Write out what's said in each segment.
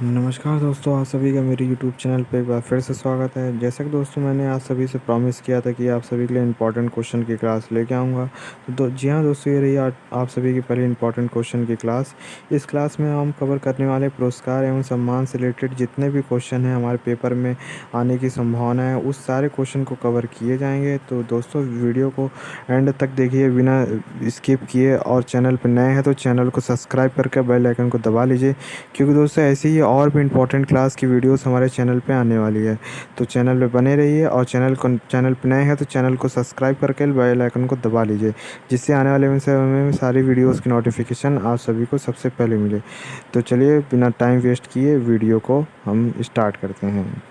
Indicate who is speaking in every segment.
Speaker 1: नमस्कार दोस्तों, आप सभी का मेरे YouTube चैनल पे एक बार फिर से स्वागत है। जैसा कि दोस्तों मैंने आप सभी से प्रॉमिस किया था कि आप सभी के लिए इम्पोर्टेंट क्वेश्चन की क्लास लेके आऊँगा। जी हाँ दोस्तों, ये रही आप सभी की पहली इम्पोर्टेंट क्वेश्चन की क्लास। इस क्लास में हम कवर करने वाले पुरस्कार एवं सम्मान से रिलेटेड जितने भी क्वेश्चन हैं हमारे पेपर में आने की संभावना है, उस सारे क्वेश्चन को कवर किए जाएंगे। तो दोस्तों वीडियो को एंड तक देखिए बिना स्किप किए, और चैनल पर नए हैं तो चैनल को सब्सक्राइब करके बेल आइकन को दबा लीजिए, क्योंकि दोस्तों ऐसी ही और भी इम्पोर्टेंट क्लास की वीडियोस हमारे चैनल पे आने वाली है। तो चैनल पे बने रहिए, और चैनल पे नए हैं तो चैनल को सब्सक्राइब करके बेल आइकन को दबा लीजिए, जिससे आने वाले में समय में सारी वीडियोस की नोटिफिकेशन आप सभी को सबसे पहले मिले। तो चलिए बिना टाइम वेस्ट किए वीडियो को हम स्टार्ट करते हैं।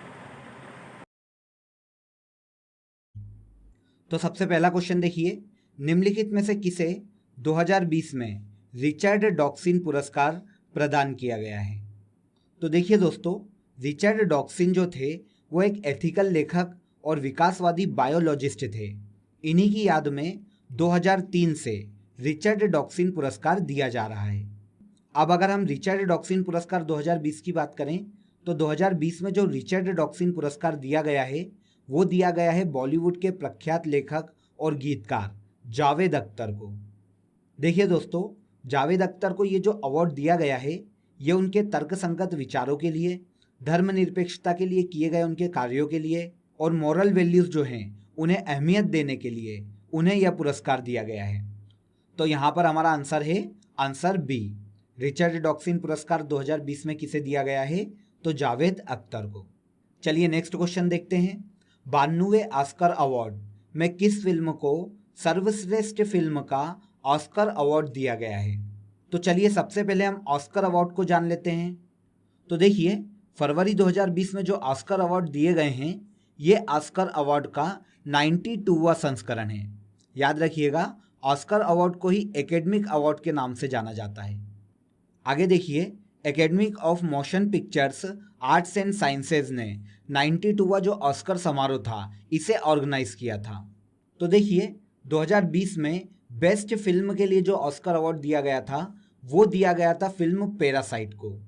Speaker 2: तो सबसे पहला क्वेश्चन देखिए, निम्नलिखित में से किसे 2020 में रिचर्ड डॉक्सिन पुरस्कार प्रदान किया गया है। तो देखिए दोस्तों, रिचर्ड डॉक्सिन जो थे वो एक एथिकल लेखक और विकासवादी बायोलॉजिस्ट थे। इन्हीं की याद में 2003 से रिचर्ड डॉक्सिन पुरस्कार दिया जा रहा है। अब अगर हम रिचर्ड डॉक्सिन पुरस्कार 2020 की बात करें तो 2020 में जो रिचर्ड डॉक्सिन पुरस्कार दिया गया है वो दिया गया है बॉलीवुड के प्रख्यात लेखक और गीतकार जावेद अख्तर को। देखिए दोस्तों, जावेद अख्तर को ये जो अवार्ड दिया गया है ये उनके तर्कसंगत विचारों के लिए, धर्मनिरपेक्षता के लिए किए गए उनके कार्यों के लिए और मॉरल वैल्यूज जो हैं उन्हें अहमियत देने के लिए उन्हें यह पुरस्कार दिया गया है। तो यहाँ पर हमारा आंसर है आंसर बी। रिचर्ड डॉक्सिन पुरस्कार 2020 में किसे दिया गया है? तो जावेद अख्तर को। चलिए नेक्स्ट क्वेश्चन देखते हैं। 92वें ऑस्कर अवार्ड में किस फिल्म को सर्वश्रेष्ठ फिल्म का ऑस्कर अवार्ड दिया गया है? तो चलिए सबसे पहले हम ऑस्कर अवार्ड को जान लेते हैं। तो देखिए, फरवरी 2020 में जो ऑस्कर अवार्ड दिए गए हैं ये ऑस्कर अवार्ड का 92वां संस्करण है। याद रखिएगा, ऑस्कर अवार्ड को ही एकेडमिक अवार्ड के नाम से जाना जाता है। आगे देखिए, academic of motion pictures arts and sciences ने 92वां जो ऑस्कर समारोह था इसे ऑर्गेनाइज किया था। तो देखिए, 2020 में बेस्ट फिल्म के लिए जो ऑस्कर अवार्ड दिया गया था वो दिया गया था फिल्म पैरासाइट को।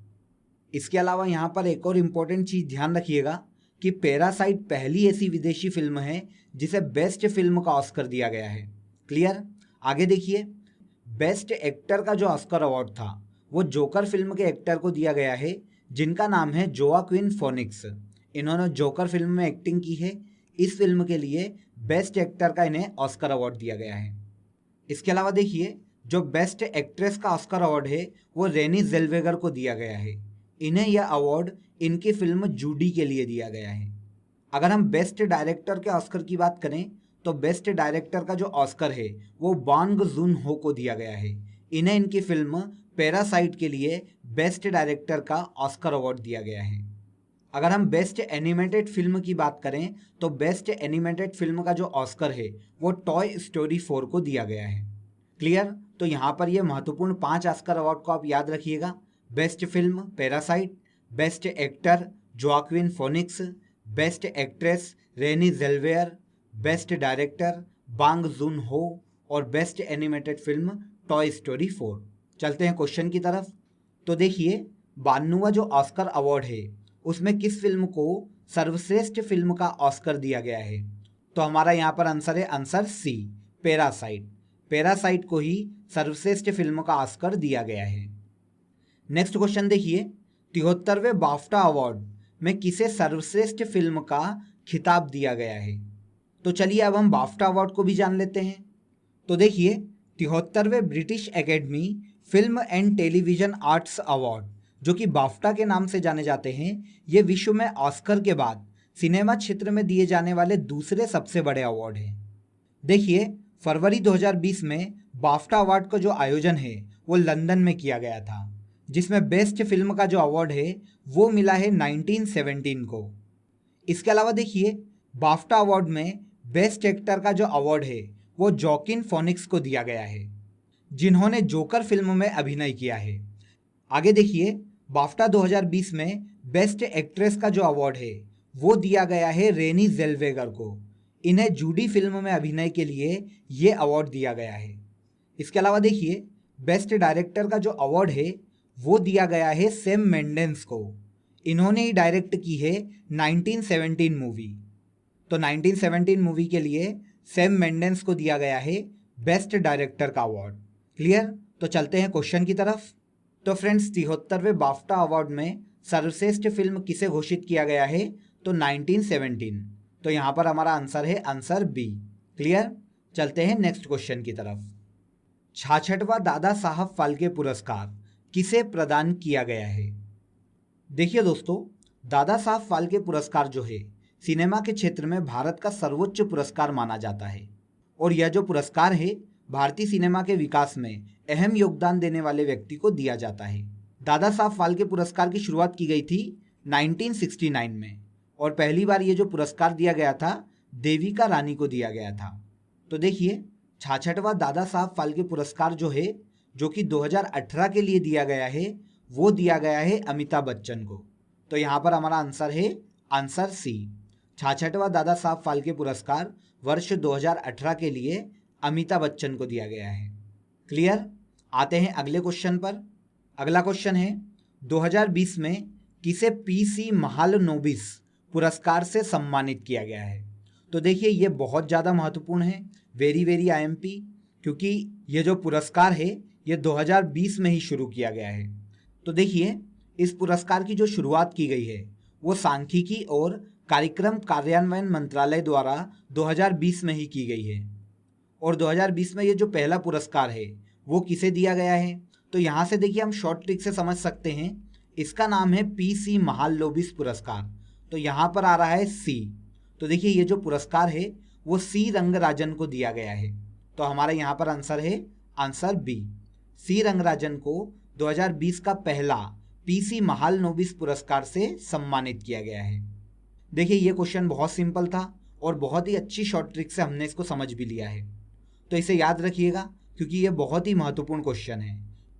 Speaker 2: इसके अलावा यहाँ पर एक और इम्पोर्टेंट चीज़ ध्यान रखिएगा कि पैरासाइट पहली ऐसी विदेशी फिल्म है जिसे बेस्ट फिल्म का ऑस्कर दिया गया है। क्लियर? आगे देखिए, बेस्ट एक्टर का जो ऑस्कर अवार्ड था वो जोकर फिल्म के एक्टर को दिया गया है जिनका नाम है जोआक्विन फोनिक्स। इन्होंने जोकर फिल्म में एक्टिंग की है। इस फिल्म के लिए बेस्ट एक्टर का इन्हें ऑस्कर अवार्ड दिया गया है। इसके अलावा देखिए, जो बेस्ट एक्ट्रेस का ऑस्कर अवार्ड है वो रेनी जेल्वेगर को दिया गया है। इन्हें यह अवार्ड इनकी फिल्म जूडी के लिए दिया गया है। अगर हम बेस्ट डायरेक्टर के ऑस्कर की बात करें तो बेस्ट डायरेक्टर का जो ऑस्कर है वो बांग जून हो को दिया गया है। इन्हें इनकी फिल्म पैरासाइट के लिए बेस्ट डायरेक्टर का ऑस्कर अवार्ड दिया गया है। अगर हम बेस्ट एनिमेटेड फिल्म की बात करें तो बेस्ट एनिमेटेड फिल्म का जो ऑस्कर है वो टॉय स्टोरी 4 को दिया गया है। क्लियर? तो यहाँ पर ये महत्वपूर्ण 5 ऑस्कर अवार्ड को आप याद रखिएगा। Best film Parasite, best actor Joaquin Phoenix, best actress Renee Zellweger, best director Bong Joon Ho और best animated film Toy Story 4। चलते हैं क्वेश्चन की तरफ। तो देखिए, 92वां जो ऑस्कर अवार्ड है उसमें किस फिल्म को सर्वश्रेष्ठ फिल्म का ऑस्कर दिया गया है? तो हमारा यहाँ पर आंसर है आंसर सी, पैरासाइट। पैरासाइट को ही सर्वश्रेष्ठ फिल्म का ऑस्कर दिया गया है। नेक्स्ट क्वेश्चन देखिए, 73वें बाफ्टा अवार्ड में किसे सर्वश्रेष्ठ फिल्म का खिताब दिया गया है? तो चलिए अब हम बाफ्टा अवार्ड को भी जान लेते हैं। तो देखिए, 73वें British Academy Film and Television Arts award जो कि बाफ्टा के नाम से जाने जाते हैं, ये विश्व में ऑस्कर के बाद सिनेमा क्षेत्र में दिए जाने वाले दूसरे सबसे बड़े अवार्ड हैं। देखिए, फरवरी 2020 में बाफ्टा अवार्ड का जो आयोजन है वो लंदन में किया गया था, जिसमें बेस्ट फिल्म का जो अवार्ड है वो मिला है 1917 को। इसके अलावा देखिए, बाफ्टा अवार्ड में बेस्ट एक्टर का जो अवार्ड है वो जोकिन फोनिक्स को दिया गया है, जिन्होंने जोकर फिल्म में अभिनय किया है। आगे देखिए, बाफ्टा 2020 में बेस्ट एक्ट्रेस का जो अवार्ड है वो दिया गया है रेनी जेल्वेगर को। इन्हें जूडी फिल्म में अभिनय के लिए ये अवार्ड दिया गया है। इसके अलावा देखिए, बेस्ट डायरेक्टर का जो अवार्ड है वो दिया गया है सैम मेंडेस को। इन्होंने ही डायरेक्ट की है 1917 मूवी। तो 1917 मूवी के लिए सैम मेंडेस को दिया गया है बेस्ट डायरेक्टर का अवार्ड। क्लियर? तो चलते हैं क्वेश्चन की तरफ। तो फ्रेंड्स 73वें बाफ्टा अवार्ड में सर्वश्रेष्ठ फिल्म किसे घोषित किया गया है? तो 1917। तो यहाँ पर हमारा आंसर है आंसर बी। क्लियर? चलते हैं नेक्स्ट क्वेश्चन की तरफ। 66वां दादा साहब फाल्के पुरस्कार किसे प्रदान किया गया है? देखिए दोस्तों, दादा साहब फाल्के पुरस्कार जो है सिनेमा के क्षेत्र में भारत का सर्वोच्च पुरस्कार माना जाता है और यह जो पुरस्कार है भारतीय सिनेमा के विकास में अहम योगदान देने वाले व्यक्ति को दिया जाता है। दादा साहब फाल्के पुरस्कार की शुरुआत की गई थी 1969 में और पहली बार ये जो पुरस्कार दिया गया था देविका रानी को दिया गया था। तो देखिए 66वां दादा साहब फाल्के पुरस्कार जो है, जो कि 2018 के लिए दिया गया है, वो दिया गया है अमिताभ बच्चन को। तो यहाँ पर हमारा आंसर है आंसर सी। 66वां दादा साहब फाल्के पुरस्कार वर्ष 2018 के लिए अमिताभ बच्चन को दिया गया है। क्लियर? आते हैं अगले क्वेश्चन पर। अगला क्वेश्चन है 2020 में किसे पीसी महालनोबिस पुरस्कार से सम्मानित किया गया है? तो देखिए ये बहुत ज़्यादा महत्वपूर्ण है, वेरी वेरी आईएमपी, क्योंकि ये जो पुरस्कार है ये 2020 में ही शुरू किया गया है। तो देखिए इस पुरस्कार की जो शुरुआत की गई है वो सांख्यिकी और कार्यक्रम कार्यान्वयन मंत्रालय द्वारा 2020 में ही की गई है और 2020 में ये जो पहला पुरस्कार है वो किसे दिया गया है? तो यहाँ से देखिए हम शॉर्ट ट्रिक से समझ सकते हैं, इसका नाम है पीसी महालनोबिस पुरस्कार। तो यहाँ पर आ रहा है सी। तो देखिए ये जो पुरस्कार है वो सी रंगराजन को दिया गया है। तो हमारा यहाँ पर आंसर है आंसर बी। सी रंगराजन को 2020 का पहला पीसी महालनोबिस पुरस्कार से सम्मानित किया गया है। देखिए ये क्वेश्चन बहुत सिंपल था और बहुत ही अच्छी शॉर्ट ट्रिक से हमने इसको समझ भी लिया है। तो इसे याद रखिएगा क्योंकि ये बहुत ही महत्वपूर्ण क्वेश्चन है,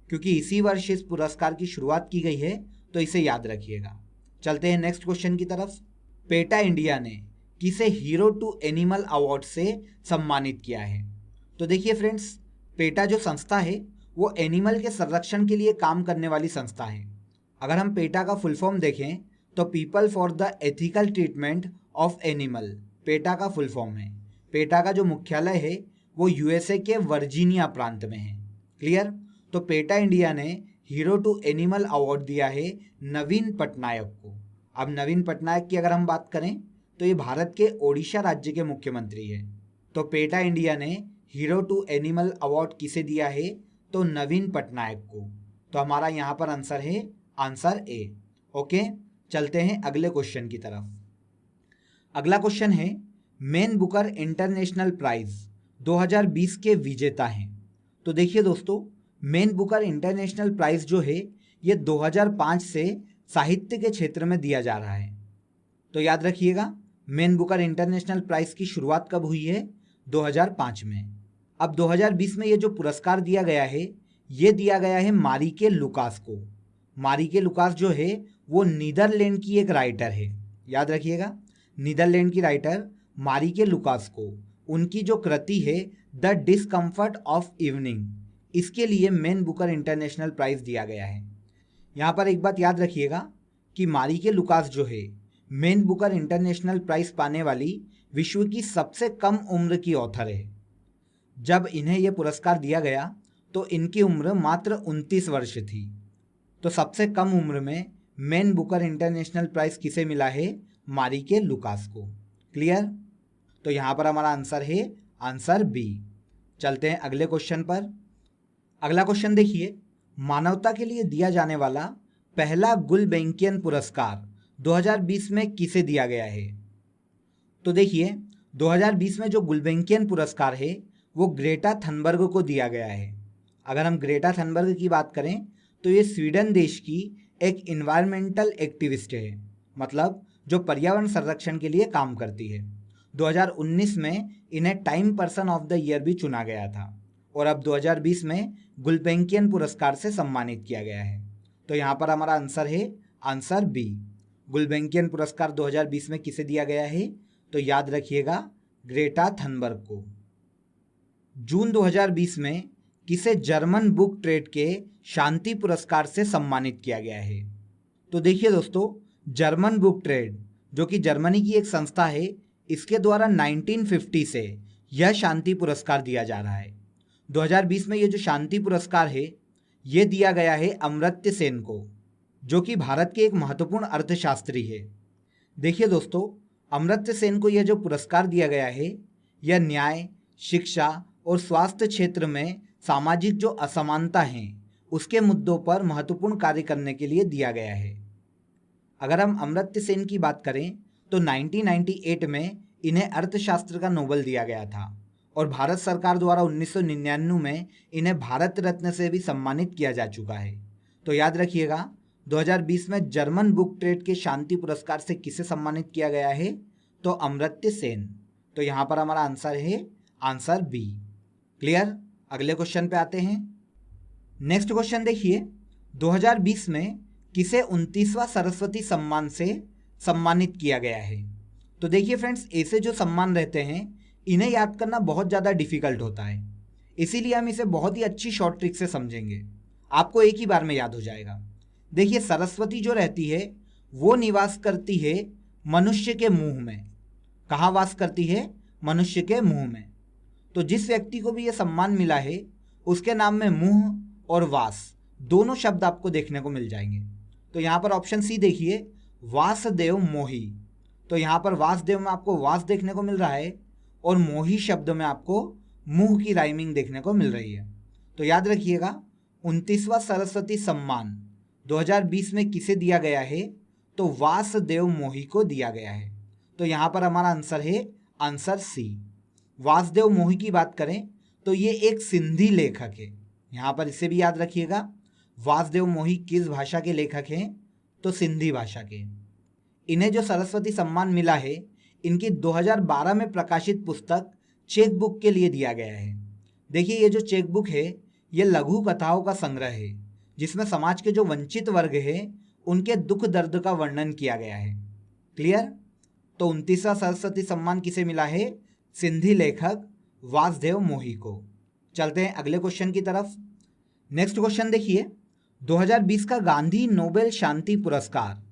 Speaker 2: क्योंकि इसी वर्ष इस पुरस्कार की शुरुआत की गई है। तो इसे याद रखिएगा। चलते हैं नेक्स्ट क्वेश्चन की तरफ। पेटा इंडिया ने किसे हीरो टू एनिमल अवार्ड से सम्मानित किया है? तो देखिए फ्रेंड्स, पेटा जो संस्था है वो एनिमल के संरक्षण के लिए काम करने वाली संस्था है। अगर हम पेटा का फुल फॉर्म देखें तो people for the ethical treatment of animal PETA का फुल फॉर्म है। पेटा का जो मुख्यालय है वो यूएसए के वर्जीनिया प्रांत में है। क्लियर? तो पेटा इंडिया ने हीरो टू एनिमल अवार्ड दिया है नवीन पटनायक को। अब नवीन पटनायक की अगर हम बात करें तो ये भारत के ओडिशा राज्य के मुख्यमंत्री है। तो पेटा इंडिया ने हीरो टू एनिमल अवार्ड किसे दिया है? तो नवीन पटनायक को। तो हमारा यहाँ पर आंसर है आंसर ए। ओके, चलते हैं अगले क्वेश्चन की तरफ। अगला क्वेश्चन है मैन बुकर इंटरनेशनल प्राइज 2020 के विजेता हैं। तो देखिए दोस्तों, मैन बुकर इंटरनेशनल प्राइज जो है ये 2005 से साहित्य के क्षेत्र में दिया जा रहा है। तो याद रखिएगा, मैन बुकर इंटरनेशनल प्राइज की शुरुआत कब हुई है? 2005 में। अब 2020 में ये जो पुरस्कार दिया गया है ये दिया गया है मारिके लुकास को। मारिके लुकास जो है वो नीदरलैंड की एक राइटर है। याद रखिएगा, नीदरलैंड की राइटर मारिके लुकास को उनकी जो कृति है द डिस्कम्फर्ट ऑफ इवनिंग, इसके लिए मैन बुकर इंटरनेशनल प्राइज दिया गया है। यहाँ पर एक बात याद रखिएगा कि मारिके लुकास जो है मैन बुकर इंटरनेशनल प्राइज पाने वाली विश्व की सबसे कम उम्र की ऑथर है। जब इन्हें यह पुरस्कार दिया गया तो इनकी उम्र मात्र 29 वर्ष थी। तो सबसे कम उम्र में मैन बुकर इंटरनेशनल प्राइज किसे मिला है? मारिके लुकास को। क्लियर? तो यहाँ पर हमारा आंसर है आंसर बी। चलते हैं अगले क्वेश्चन पर। अगला क्वेश्चन देखिए, मानवता के लिए दिया जाने वाला पहला गुलबेंकियन पुरस्कार 2020 में किसे दिया गया है? तो देखिए 2020 में जो गुलबेंकियन पुरस्कार है वो ग्रेटा थनबर्ग को दिया गया है। अगर हम ग्रेटा थनबर्ग की बात करें तो ये स्वीडन देश की एक इन्वायरमेंटल एक्टिविस्ट है, मतलब जो पर्यावरण संरक्षण के लिए काम करती है। 2019 में इन्हें time person of the year भी चुना गया था और अब 2020 में गुलबेंकियन पुरस्कार से सम्मानित किया गया है। तो यहाँ पर हमारा आंसर है आंसर बी। गुलबेंकियन पुरस्कार 2020 में किसे दिया गया है? तो याद रखिएगा, ग्रेटा थनबर्ग को। जून 2020 में किसे जर्मन बुक ट्रेड के शांति पुरस्कार से सम्मानित किया गया है? तो देखिए दोस्तों, जर्मन बुक ट्रेड, जो कि जर्मनी की एक संस्था है, इसके द्वारा 1950 से यह शांति पुरस्कार दिया जा रहा है। 2020 में ये जो शांति पुरस्कार है ये दिया गया है अमर्त्य सेन को, जो कि भारत के एक महत्वपूर्ण अर्थशास्त्री है। देखिए दोस्तों, अमर्त्य सेन को यह जो पुरस्कार दिया गया है यह न्याय, शिक्षा और स्वास्थ्य क्षेत्र में सामाजिक जो असमानता हैं उसके मुद्दों पर महत्वपूर्ण कार्य करने के लिए दिया गया है। अगर हम अमर्त्य सेन की बात करें तो 1998 में इन्हें अर्थशास्त्र का नोबेल दिया गया था और भारत सरकार द्वारा 1999 में इन्हें भारत रत्न से भी सम्मानित किया जा चुका है। तो याद रखिएगा, 2020 में जर्मन बुक ट्रेड के शांति पुरस्कार से किसे सम्मानित किया गया है? तो अमर्त्य सेन। तो यहाँ पर हमारा आंसर है आंसर बी। क्लियर? अगले क्वेश्चन पे आते हैं। नेक्स्ट क्वेश्चन देखिए, 2020 में किसे 29वां सरस्वती सम्मान से सम्मानित किया गया है? तो देखिए फ्रेंड्स, ऐसे जो सम्मान रहते हैं इन्हें याद करना बहुत ज़्यादा डिफिकल्ट होता है, इसीलिए हम इसे बहुत ही अच्छी शॉर्ट ट्रिक से समझेंगे, आपको एक ही बार में याद हो जाएगा। देखिए, सरस्वती जो रहती है वो निवास करती है मनुष्य के मुंह में। कहाँ वास करती है? मनुष्य के मुंह में। तो जिस व्यक्ति को भी ये सम्मान मिला है उसके नाम में मुंह और वास दोनों शब्द आपको देखने को मिल जाएंगे। तो यहाँ पर ऑप्शन सी देखिए, वासदेव मोही। तो यहाँ पर वासदेव में आपको वास देखने को मिल रहा है और मोही शब्द में आपको मुंह की राइमिंग देखने को मिल रही है। तो याद रखिएगा, 29वां सरस्वती सम्मान 2020 में किसे दिया गया है? तो वासदेव मोही को दिया गया है। तो यहाँ पर हमारा आंसर है आंसर सी। वासदेव मोही की बात करें तो ये एक सिंधी लेखक है। यहाँ पर इसे भी याद रखिएगा, वासदेव मोही किस भाषा के लेखक हैं? तो सिंधी भाषा के। इन्हें जो सरस्वती सम्मान मिला है इनकी 2012 में प्रकाशित पुस्तक चेक बुक के लिए दिया गया है। देखिए, ये जो चेक बुक है ये लघु कथाओं का संग्रह है जिसमें समाज के जो वंचित वर्ग है उनके दुख दर्द का वर्णन किया गया है। क्लियर? तो 29वां सरस्वती सम्मान किसे मिला है? सिंधी लेखक वासदेव मोही को। चलते हैं अगले क्वेश्चन की तरफ। नेक्स्ट क्वेश्चन देखिए, 2020 का गांधी नोबेल शांति पुरस्कार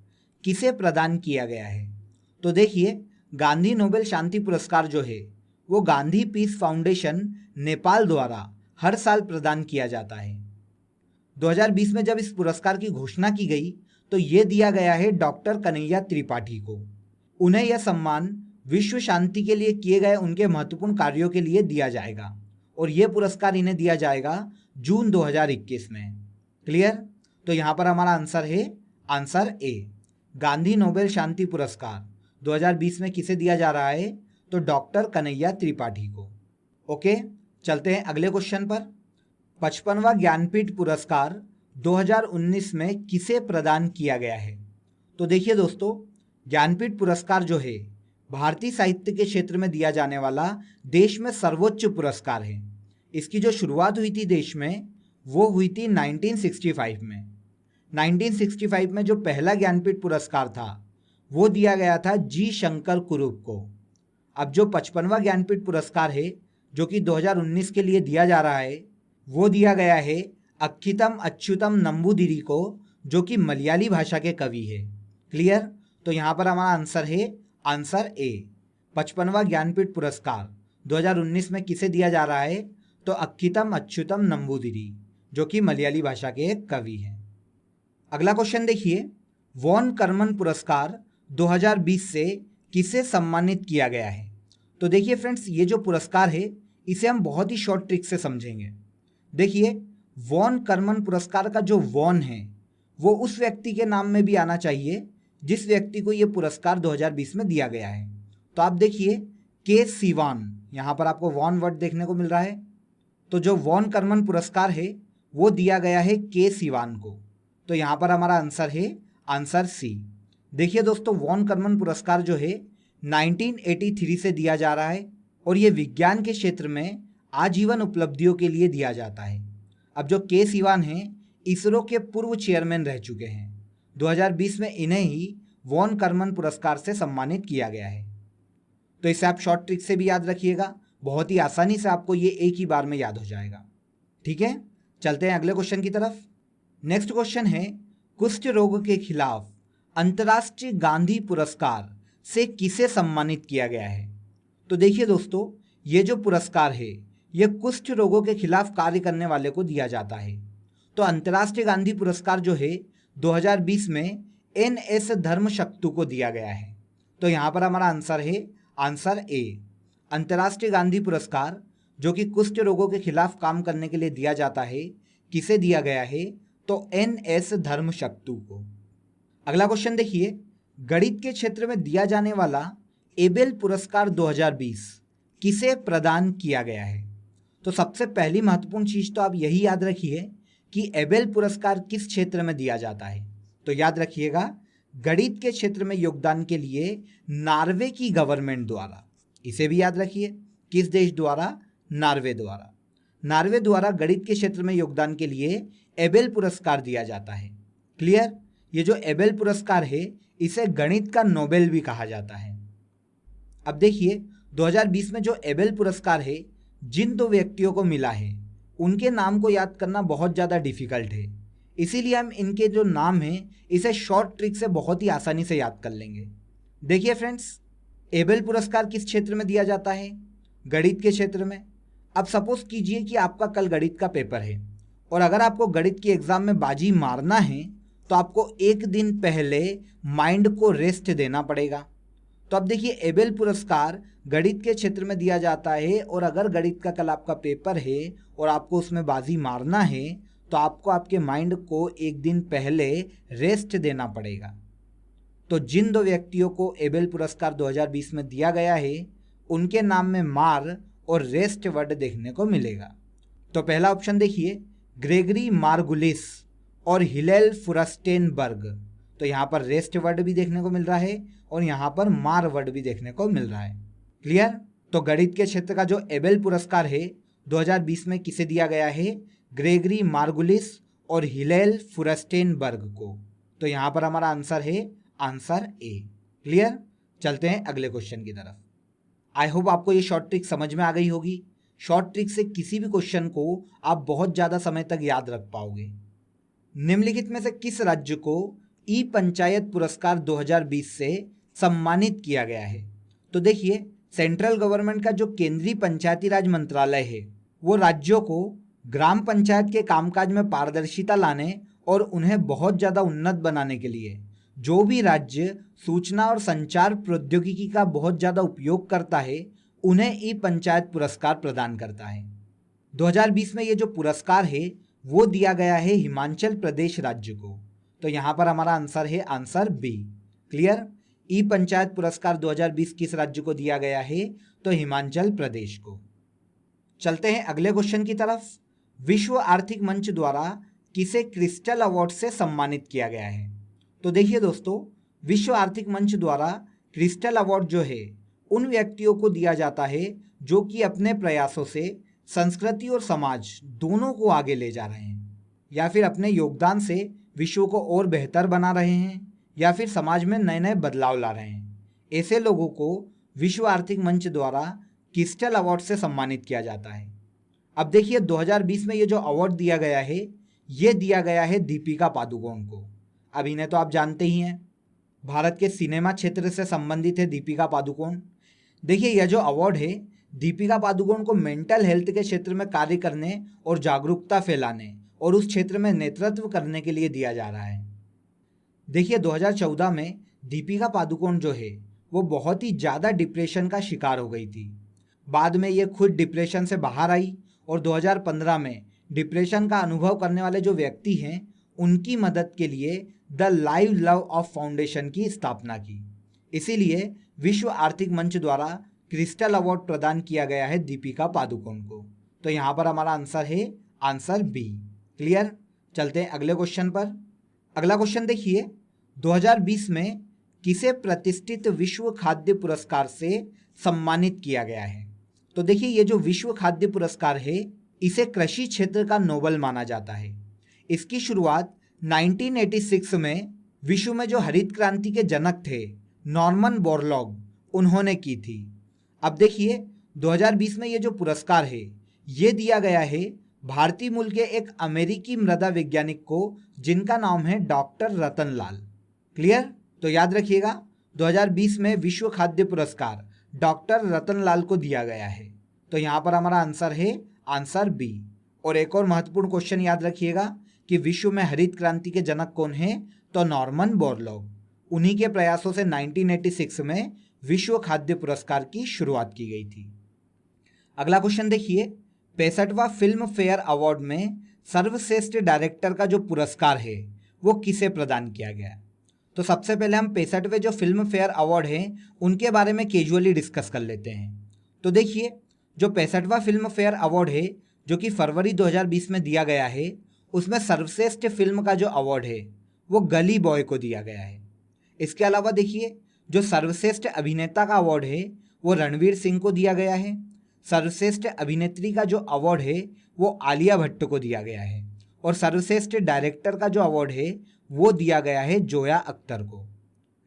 Speaker 2: किसे प्रदान किया गया है? तो देखिए, गांधी नोबेल शांति पुरस्कार जो है वो गांधी पीस फाउंडेशन नेपाल द्वारा हर साल प्रदान किया जाता है। 2020 में जब इस पुरस्कार की घोषणा की गई तो ये दिया गया है डॉक्टर कन्हैया त्रिपाठी को। उन्हें यह सम्मान विश्व शांति के लिए किए गए उनके महत्वपूर्ण कार्यों के लिए दिया जाएगा और ये पुरस्कार इन्हें दिया जाएगा जून 2021 में। क्लियर? तो यहाँ पर हमारा आंसर है आंसर ए। गांधी नोबेल शांति पुरस्कार 2020 में किसे दिया जा रहा है? तो डॉक्टर कन्हैया त्रिपाठी को। ओके, चलते हैं अगले क्वेश्चन पर। 55वां ज्ञानपीठ पुरस्कार 2019 में किसे प्रदान किया गया है? तो देखिए दोस्तों, ज्ञानपीठ पुरस्कार जो है भारतीय साहित्य के क्षेत्र में दिया जाने वाला देश में सर्वोच्च पुरस्कार है। इसकी जो शुरुआत हुई थी देश में वो हुई थी 1965 में। 1965 में जो पहला ज्ञानपीठ पुरस्कार था वो दिया गया था जी शंकर कुरूप को। अब जो 55वां ज्ञानपीठ पुरस्कार है जो कि 2019 के लिए दिया जा रहा है वो दिया गया है अक्खितम अच्युतम नंबूदिरी को, जो कि मलयाली भाषा के कवि है। क्लियर? तो यहाँ पर हमारा आंसर है आंसर ए। 55वां ज्ञानपीठ पुरस्कार 2019 में किसे दिया जा रहा है? तो अक्खितम अच्युतम नंबूदिरी, जो कि मलयाली भाषा के एक कवि हैं। अगला क्वेश्चन देखिए, वॉन कर्मन पुरस्कार 2020 से किसे सम्मानित किया गया है? तो देखिए फ्रेंड्स, ये जो पुरस्कार है इसे हम बहुत ही शॉर्ट ट्रिक से समझेंगे। देखिए, वॉन कर्मन पुरस्कार का जो वॉन है वो उस व्यक्ति के नाम में भी आना चाहिए जिस व्यक्ति को ये पुरस्कार 2020 में दिया गया है। तो आप देखिए, के सिवान, यहाँ पर आपको वॉन वर्ड देखने को मिल रहा है। तो जो वॉन कर्मन पुरस्कार है वो दिया गया है के सिवान को। तो यहाँ पर हमारा आंसर है आंसर सी। देखिए दोस्तों, वॉन कर्मन पुरस्कार जो है 1983 से दिया जा रहा है और ये विज्ञान के क्षेत्र में आजीवन उपलब्धियों के लिए दिया जाता है। अब जो के सिवान हैं इसरो के पूर्व चेयरमैन रह चुके हैं। 2020 में इन्हें ही वॉन कर्मन पुरस्कार से सम्मानित किया गया है। तो इसे आप शॉर्ट ट्रिक से भी याद रखिएगा, बहुत ही आसानी से आपको ये एक ही बार में याद हो जाएगा। ठीक है, चलते हैं अगले क्वेश्चन की तरफ। नेक्स्ट क्वेश्चन है, कुष्ठ रोग के खिलाफ अंतर्राष्ट्रीय गांधी पुरस्कार से किसे सम्मानित किया गया है? तो देखिए दोस्तों, ये जो पुरस्कार है ये कुष्ठ रोगों के खिलाफ कार्य करने वाले को दिया जाता है। तो अंतर्राष्ट्रीय गांधी पुरस्कार जो है 2020 में NS धर्मशक्तु को दिया गया है। तो यहाँ पर हमारा आंसर है आंसर ए। अंतर्राष्ट्रीय गांधी पुरस्कार जो कि कुष्ठ रोगों के खिलाफ काम करने के लिए दिया जाता है, किसे दिया गया है? तो NS धर्मशक्तु को। अगला क्वेश्चन देखिए, गणित के क्षेत्र में दिया जाने वाला एबेल पुरस्कार 2020 किसे प्रदान किया गया है? तो सबसे पहली महत्वपूर्ण चीज तो आप यही याद रखिए कि एबेल पुरस्कार किस क्षेत्र में दिया जाता है। तो याद रखिएगा, गणित के क्षेत्र में योगदान के लिए नॉर्वे की गवर्नमेंट द्वारा, इसे भी याद रखिए, किस देश द्वारा? नॉर्वे द्वारा। नॉर्वे द्वारा गणित के क्षेत्र में योगदान के लिए एबेल पुरस्कार दिया जाता है। क्लियर? ये जो एबेल पुरस्कार है इसे गणित का नोबेल भी कहा जाता है। अब देखिए 2020 में जो एबेल पुरस्कार है, जिन दो व्यक्तियों को मिला है उनके नाम को याद करना बहुत ज़्यादा डिफिकल्ट है, इसीलिए हम इनके जो नाम हैं इसे शॉर्ट ट्रिक से बहुत ही आसानी से याद कर लेंगे। देखिए फ्रेंड्स, एबेल पुरस्कार किस क्षेत्र में दिया जाता है? गणित के क्षेत्र में। अब सपोज कीजिए कि आपका कल गणित का पेपर है और अगर आपको गणित की एग्जाम में बाजी मारना है तो आपको एक दिन पहले माइंड को रेस्ट देना पड़ेगा। तो अब देखिए, एबेल पुरस्कार गणित के क्षेत्र में दिया जाता है और अगर गणित का कल आपका पेपर है और आपको उसमें बाजी मारना है तो आपको आपके माइंड को एक दिन पहले रेस्ट देना पड़ेगा। तो जिन दो व्यक्तियों को एबेल पुरस्कार 2020 में दिया गया है उनके नाम में मार और रेस्ट वर्ड देखने को मिलेगा। तो पहला ऑप्शन देखिए, ग्रेगरी मार्गुलिस और हिलेल फुरस्टेनबर्ग। तो यहाँ पर रेस्ट वर्ड भी देखने को मिल रहा है और यहाँ पर मार वर्ड भी देखने को मिल रहा है। क्लियर? तो गणित के क्षेत्र का जो एबेल पुरस्कार है 2020 में किसे दिया गया है? ग्रेगरी मार्गुलिस और हिलेल फुरस्टेनबर्ग को। तो यहाँ पर हमारा आंसर है आंसर ए। क्लियर? चलते हैं अगले क्वेश्चन की तरफ। आई होप आपको ये शॉर्ट ट्रिक समझ में आ गई होगी। शॉर्ट ट्रिक से किसी भी क्वेश्चन को आप बहुत ज़्यादा समय तक याद रख पाओगे। निम्नलिखित में से किस राज्य को ई पंचायत पुरस्कार 2020 से सम्मानित किया गया है? तो देखिए, सेंट्रल गवर्नमेंट का जो केंद्रीय पंचायती राज मंत्रालय है वो राज्यों को ग्राम पंचायत के कामकाज में पारदर्शिता लाने और उन्हें बहुत ज़्यादा उन्नत बनाने के लिए जो भी राज्य सूचना और संचार प्रौद्योगिकी का बहुत ज़्यादा उपयोग करता है उन्हें ई पंचायत पुरस्कार प्रदान करता है। 2020 में ये जो पुरस्कार है वो दिया गया है हिमाचल प्रदेश राज्य को। तो यहाँ पर हमारा आंसर है आंसर बी। क्लियर? ई पंचायत पुरस्कार 2020 किस राज्य को दिया गया है? तो हिमाचल प्रदेश को। चलते हैं अगले क्वेश्चन की तरफ। विश्व आर्थिक मंच द्वारा किसे क्रिस्टल अवार्ड से सम्मानित किया गया है? तो देखिए दोस्तों, विश्व आर्थिक मंच द्वारा क्रिस्टल अवार्ड जो है उन व्यक्तियों को दिया जाता है जो कि अपने प्रयासों से संस्कृति और समाज दोनों को आगे ले जा रहे हैं, या फिर अपने योगदान से विश्व को और बेहतर बना रहे हैं, या फिर समाज में नए नए बदलाव ला रहे हैं। ऐसे लोगों को विश्व आर्थिक मंच द्वारा क्रिस्टल अवार्ड से सम्मानित किया जाता है। अब देखिए 2020 में ये जो अवार्ड दिया गया है ये दिया गया है दीपिका पादुकोण को। अब इन्हें तो आप जानते ही हैं, भारत के सिनेमा क्षेत्र से संबंधित है दीपिका पादुकोण। देखिए, यह जो अवार्ड है दीपिका पादुकोण को मेंटल हेल्थ के क्षेत्र में कार्य करने और जागरूकता फैलाने और उस क्षेत्र में नेतृत्व करने के लिए दिया जा रहा है। देखिए 2014 में दीपिका पादुकोण जो है वो बहुत ही ज़्यादा डिप्रेशन का शिकार हो गई थी। बाद में ये खुद डिप्रेशन से बाहर आई और 2015 में डिप्रेशन का अनुभव करने वाले जो व्यक्ति हैं उनकी मदद के लिए the live love of foundation की स्थापना की। इसीलिए विश्व आर्थिक मंच द्वारा क्रिस्टल अवार्ड प्रदान किया गया है दीपिका पादुकोण को। तो यहाँ पर हमारा आंसर है आंसर बी। क्लियर? चलते हैं अगले क्वेश्चन पर। अगला क्वेश्चन देखिए, 2020 में किसे प्रतिष्ठित विश्व खाद्य पुरस्कार से सम्मानित किया गया है? तो देखिए, ये जो विश्व खाद्य पुरस्कार है इसे कृषि क्षेत्र का नोबेल माना जाता है। इसकी शुरुआत 1986 में विश्व में जो हरित क्रांति के जनक थे नॉर्मन बोरलॉग उन्होंने की थी। अब देखिए 2020 में ये जो पुरस्कार है ये दिया गया है भारतीय मूल के एक अमेरिकी मृदा वैज्ञानिक को जिनका नाम है डॉक्टर रतन लाल। क्लियर? तो याद रखिएगा 2020 में विश्व खाद्य पुरस्कार डॉक्टर रतनलाल को दिया गया है। तो यहाँ पर हमारा आंसर है आंसर बी। और एक और महत्वपूर्ण क्वेश्चन याद रखिएगा कि विश्व में हरित क्रांति के जनक कौन है? तो नॉर्मन बोरलॉग। उन्हीं के प्रयासों से 1986 में विश्व खाद्य पुरस्कार की शुरुआत की गई थी। अगला क्वेश्चन देखिए, 65वां फिल्म फेयर अवार्ड में सर्वश्रेष्ठ डायरेक्टर का जो पुरस्कार है वो किसे प्रदान किया गया? तो सबसे पहले हम 65वें जो फिल्म फेयर अवार्ड हैं उनके बारे में कैजुअली डिस्कस कर लेते हैं। तो देखिए, जो 65वां फिल्म फेयर अवार्ड है जो कि फरवरी 2020 में दिया गया है, उसमें सर्वश्रेष्ठ फिल्म का जो अवार्ड है वो गली बॉय को दिया गया है। इसके अलावा देखिए, जो सर्वश्रेष्ठ अभिनेता का अवार्ड है वो रणवीर सिंह को दिया गया है। सर्वश्रेष्ठ अभिनेत्री का जो अवार्ड है वो आलिया भट्ट को दिया गया है। और सर्वश्रेष्ठ डायरेक्टर का जो अवार्ड है वो दिया गया है जोया अख्तर को।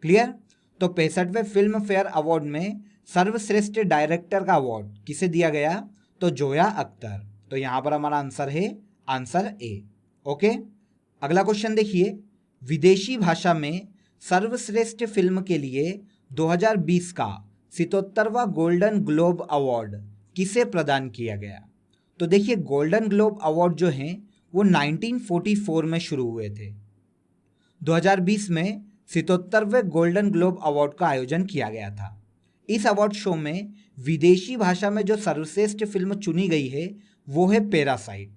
Speaker 2: क्लियर? तो 65वें फिल्म फेयर अवार्ड में सर्वश्रेष्ठ डायरेक्टर का अवार्ड किसे दिया गया? तो जोया अख्तर। तो यहाँ पर हमारा आंसर है आंसर ए। ओके, अगला क्वेश्चन देखिए, विदेशी भाषा में सर्वश्रेष्ठ फिल्म के लिए 2020 का 77वां गोल्डन ग्लोब अवार्ड किसे प्रदान किया गया? तो देखिए, गोल्डन ग्लोब अवार्ड जो हैं वो 1944 में शुरू हुए थे। 2020 में 77वें गोल्डन ग्लोब अवार्ड का आयोजन किया गया था। इस अवार्ड शो में विदेशी भाषा में जो सर्वश्रेष्ठ फिल्म चुनी गई है वो है पैरासाइट।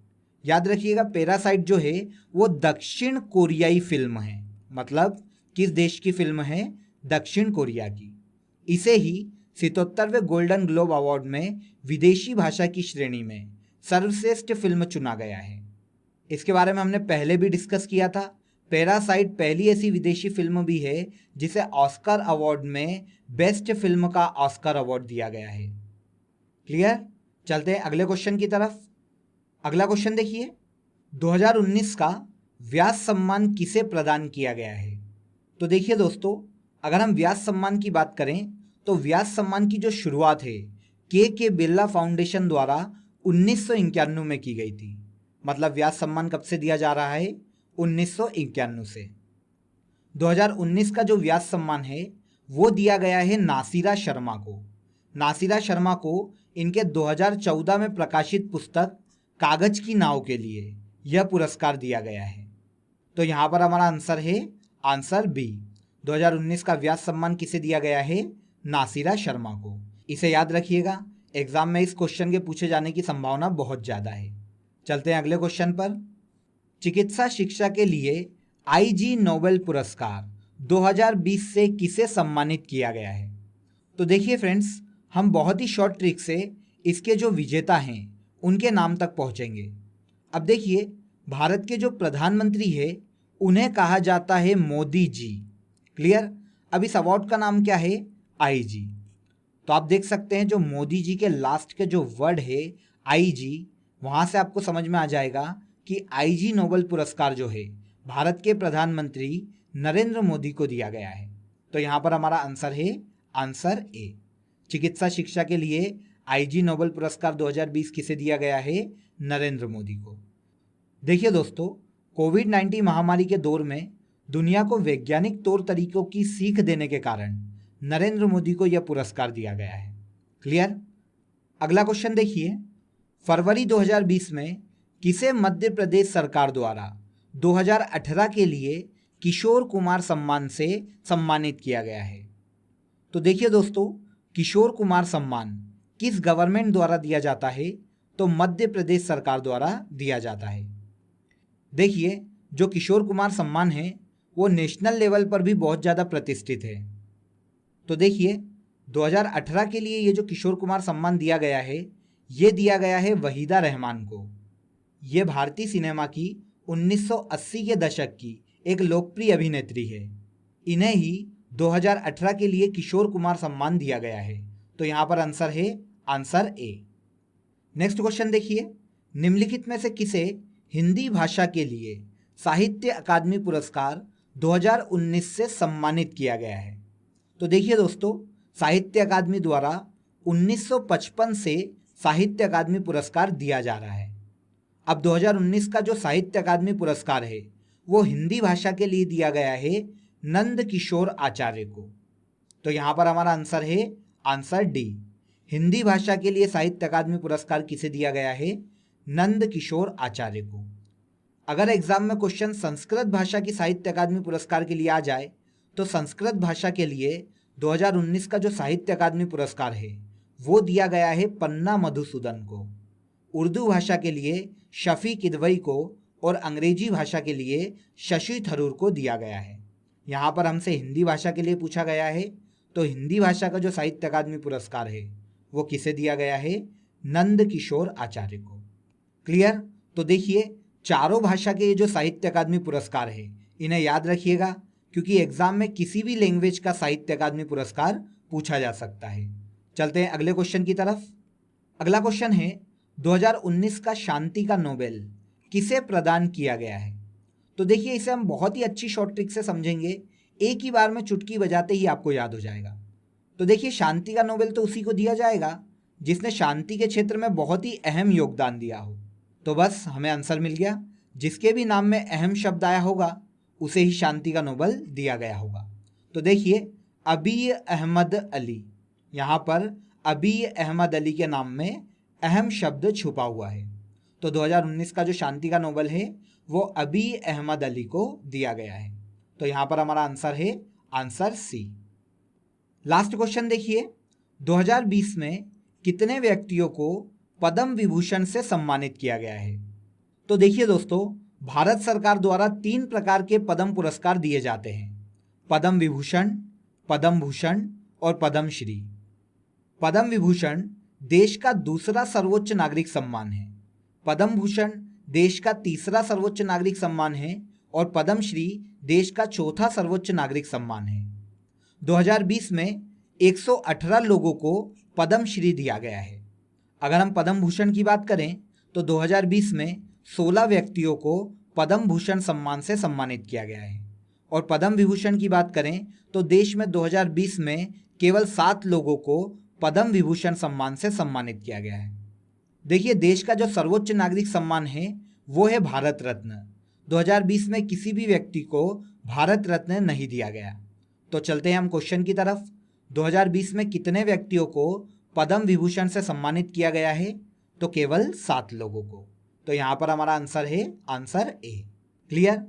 Speaker 2: याद रखिएगा, पैरासाइट जो है वो दक्षिण कोरियाई फिल्म है। मतलब किस देश की फिल्म है? दक्षिण कोरिया की। इसे ही 77वें गोल्डन ग्लोब अवार्ड में विदेशी भाषा की श्रेणी में सर्वश्रेष्ठ फिल्म चुना गया है। इसके बारे में हमने पहले भी डिस्कस किया था। पैरासाइट पहली ऐसी विदेशी फिल्म भी है जिसे ऑस्कर अवार्ड में बेस्ट फिल्म का ऑस्कर अवार्ड दिया गया है। क्लियर? चलते हैं अगले क्वेश्चन की तरफ। अगला क्वेश्चन देखिए, 2019 का व्यास सम्मान किसे प्रदान किया गया है? तो देखिए दोस्तों, अगर हम व्यास सम्मान की बात करें तो व्यास सम्मान की जो शुरुआत है के बिरला फाउंडेशन द्वारा 1991 में की गई थी। मतलब व्यास सम्मान कब से दिया जा रहा है? 1991 से। 2019 का जो व्यास सम्मान है वो दिया गया है नासिरा शर्मा को। नासिरा शर्मा को इनके 2014 में प्रकाशित पुस्तक कागज की नाव के लिए यह पुरस्कार दिया गया है। तो यहाँ पर हमारा आंसर है आंसर बी। 2019 का व्यास सम्मान किसे दिया गया है? नासिरा शर्मा को। इसे याद रखिएगा, एग्जाम में इस क्वेश्चन के पूछे जाने की संभावना बहुत ज़्यादा है। चलते हैं अगले क्वेश्चन पर। चिकित्सा शिक्षा के लिए IG नोबेल पुरस्कार 2020 से किसे सम्मानित किया गया है? तो देखिए फ्रेंड्स, हम बहुत ही शॉर्ट ट्रिक से इसके जो विजेता हैं उनके नाम तक पहुंचेंगे। अब देखिए, भारत के जो प्रधानमंत्री है उन्हें कहा जाता है मोदी जी। क्लियर? अब इस अवार्ड का नाम क्या है? IG। तो आप देख सकते हैं जो मोदी जी के लास्ट के जो वर्ड है IG, वहाँ से आपको समझ में आ जाएगा कि IG नोबेल पुरस्कार जो है भारत के प्रधानमंत्री नरेंद्र मोदी को दिया गया है। तो यहाँ पर हमारा आंसर है आंसर ए। चिकित्सा शिक्षा के लिए IG नोबेल पुरस्कार 2020 किसे दिया गया है? नरेंद्र मोदी को। देखिए दोस्तों, कोविड-19 महामारी के दौर में दुनिया को वैज्ञानिक तौर तरीकों की सीख देने के कारण नरेंद्र मोदी को यह पुरस्कार दिया गया है। क्लियर? अगला क्वेश्चन देखिए, फरवरी 2020 में किसे मध्य प्रदेश सरकार द्वारा 2018 के लिए किशोर कुमार सम्मान से सम्मानित किया गया है? तो देखिए दोस्तों, किशोर कुमार सम्मान किस गवर्नमेंट द्वारा दिया जाता है? तो मध्य प्रदेश सरकार द्वारा दिया जाता है। देखिए, जो किशोर कुमार सम्मान है वो नेशनल लेवल पर भी बहुत ज़्यादा प्रतिष्ठित है। तो देखिए, 2018 के लिए ये जो किशोर कुमार सम्मान दिया गया है ये दिया गया है वहीदा रहमान को। ये भारतीय सिनेमा की 1980 के दशक की एक लोकप्रिय अभिनेत्री है। इन्हें ही 2018 के लिए किशोर कुमार सम्मान दिया गया है। तो यहाँ पर आंसर है आंसर ए। नेक्स्ट क्वेश्चन देखिए, निम्नलिखित में से किसे हिंदी भाषा के लिए साहित्य अकादमी पुरस्कार 2019 से सम्मानित किया गया है? तो देखिए दोस्तों, साहित्य अकादमी द्वारा 1955 से साहित्य अकादमी पुरस्कार दिया जा रहा है। अब 2019 का जो साहित्य अकादमी पुरस्कार है वो हिंदी भाषा के लिए दिया गया है नंद किशोर आचार्य को। तो यहाँ पर हमारा आंसर है आंसर डी। हिंदी भाषा के लिए साहित्य अकादमी पुरस्कार किसे दिया गया है? नंद किशोर आचार्य को। अगर एग्जाम में क्वेश्चन संस्कृत भाषा की साहित्य अकादमी पुरस्कार के लिए आ जाए तो संस्कृत भाषा के लिए 2019 का जो साहित्य अकादमी पुरस्कार है वो दिया गया है पन्ना मधुसूदन को। उर्दू भाषा के लिए शफी किदवई को और अंग्रेजी भाषा के लिए शशि थरूर को दिया गया है। यहाँ पर हमसे हिंदी भाषा के लिए पूछा गया है, तो हिंदी भाषा का जो साहित्य अकादमी पुरस्कार है वो किसे दिया गया है? नंद किशोर आचार्य को। क्लियर? तो देखिए, चारों भाषा के ये जो साहित्य अकादमी पुरस्कार है इन्हें याद रखिएगा, क्योंकि एग्जाम में किसी भी लैंग्वेज का साहित्य अकादमी पुरस्कार पूछा जा सकता है। चलते हैं अगले क्वेश्चन की तरफ। अगला क्वेश्चन है 2019 का शांति का नोबेल किसे प्रदान किया गया है? तो देखिए, इसे हम बहुत ही अच्छी शॉर्ट ट्रिक से समझेंगे, एक ही बार में चुटकी बजाते ही आपको याद हो जाएगा। तो देखिए, शांति का नोबेल तो उसी को दिया जाएगा जिसने शांति के क्षेत्र में बहुत ही अहम योगदान दिया हो। तो बस हमें आंसर मिल गया, जिसके भी नाम में अहम शब्द आया होगा उसे ही शांति का नोबेल दिया गया होगा। तो देखिए, अबी अहमद अली, यहाँ पर अबी अहमद अली के नाम में अहम शब्द छुपा हुआ है। तो 2019 का जो शांति का नोबेल है वो अबी अहमद अली को दिया गया है। तो यहाँ पर हमारा आंसर है आंसर सी। लास्ट क्वेश्चन देखिए, 2020 में कितने व्यक्तियों को पद्म विभूषण से सम्मानित किया गया है? तो देखिए दोस्तों, भारत सरकार द्वारा 3 प्रकार के पद्म पुरस्कार दिए जाते हैं, पद्म विभूषण, पद्म भूषण और पद्मश्री। पद्म विभूषण देश का दूसरा सर्वोच्च नागरिक सम्मान है, पद्म भूषण देश का तीसरा सर्वोच्च नागरिक सम्मान है और पद्मश्री देश का चौथा सर्वोच्च नागरिक सम्मान है। 2020 में 118 लोगों को पद्मश्री दिया गया है। अगर हम पद्म भूषण की बात करें तो 2020 में 16 व्यक्तियों को पद्म भूषण सम्मान से सम्मानित किया गया है और पद्म विभूषण की बात करें तो देश में 2020 में केवल 7 लोगों को पद्म विभूषण सम्मान से सम्मानित किया गया है। देखिए, देश का जो सर्वोच्च नागरिक सम्मान है वो है भारत रत्न। 2020 में किसी भी व्यक्ति को भारत रत्न नहीं दिया गया। तो चलते हैं हम क्वेश्चन की तरफ। 2020 में कितने व्यक्तियों को पद्म विभूषण से सम्मानित किया गया है? तो केवल 7 लोगों को। तो यहाँ पर हमारा आंसर है आंसर ए। क्लियर?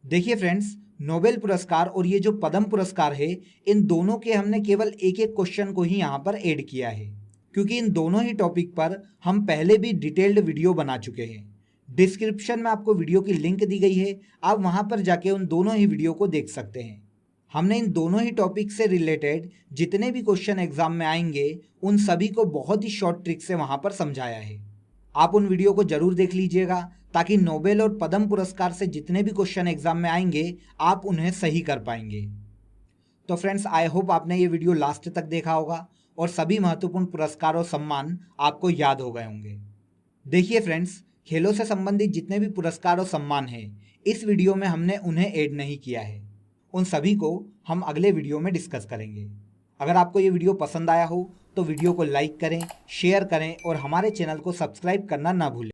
Speaker 2: देखिए फ्रेंड्स, नोबेल पुरस्कार और ये जो पद्म पुरस्कार है, इन दोनों के हमने केवल एक एक क्वेश्चन को ही यहाँ पर ऐड किया है, क्योंकि इन दोनों ही टॉपिक पर हम पहले भी डिटेल्ड वीडियो बना चुके हैं। डिस्क्रिप्शन में आपको वीडियो की लिंक दी गई है, आप वहाँ पर जाके उन दोनों ही वीडियो को देख सकते हैं। हमने इन दोनों ही टॉपिक से रिलेटेड जितने भी क्वेश्चन एग्जाम में आएंगे उन सभी को बहुत ही शॉर्ट ट्रिक से वहाँ पर समझाया है। आप उन वीडियो को जरूर देख लीजिएगा, ताकि नोबेल और पद्म पुरस्कार से जितने भी क्वेश्चन एग्जाम में आएंगे आप उन्हें सही कर पाएंगे। तो फ्रेंड्स, आई होप आपने ये वीडियो लास्ट तक देखा होगा और सभी महत्वपूर्ण पुरस्कार और सम्मान आपको याद हो गए होंगे। देखिए फ्रेंड्स, खेलों से संबंधित जितने भी पुरस्कार और सम्मान हैं, इस वीडियो में हमने उन्हें ऐड नहीं किया है। उन सभी को हम अगले वीडियो में डिस्कस करेंगे। अगर आपको ये वीडियो पसंद आया हो तो वीडियो को लाइक करें, शेयर करें और हमारे चैनल को सब्सक्राइब करना ना भूलें।